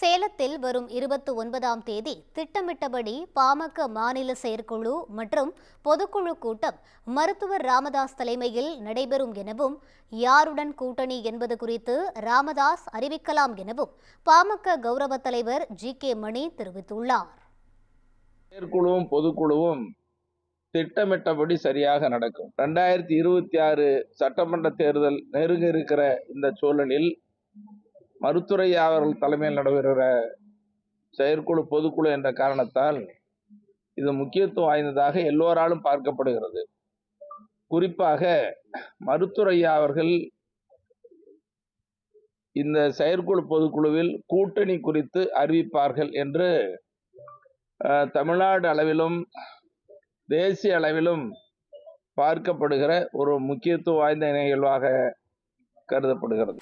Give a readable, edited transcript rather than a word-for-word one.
சேலத்தில் வரும் 29ஆம் தேதி திட்டமிட்டபடி பாமக மாநில செயற்குழு மற்றும் பொதுக்குழு கூட்டம் மருத்துவர் ராமதாஸ் தலைமையில் நடைபெறும் எனவும், யாருடன் கூட்டணி என்பது குறித்து ராமதாஸ் அறிவிக்கலாம் எனவும் பாமக கௌரவ தலைவர் ஜி.கே. மணி தெரிவித்துள்ளார். செயற்குழுவும் பொதுக்குழுவும் திட்டமிட்டபடி சரியாக நடக்கும். 2026 சட்டமன்ற தேர்தல் நெருங்க இருக்கிற இந்த சூழலில் மருத்துவரையா அவர்கள் தலைமையில் நடைபெறுகிற செயற்குழு பொதுக்குழு என்ற காரணத்தால் இது முக்கியத்துவம் வாய்ந்ததாக எல்லோராலும் பார்க்கப்படுகிறது. குறிப்பாக மருத்துவரையா அவர்கள் இந்த செயற்குழு பொதுக்குழுவில் கூட்டணி குறித்து அறிவிப்பார்கள் என்று தமிழ்நாடு அளவிலும் தேசிய அளவிலும் பார்க்கப்படுகிற ஒரு முக்கியத்துவம் வாய்ந்த நிகழ்வாக கருதப்படுகிறது.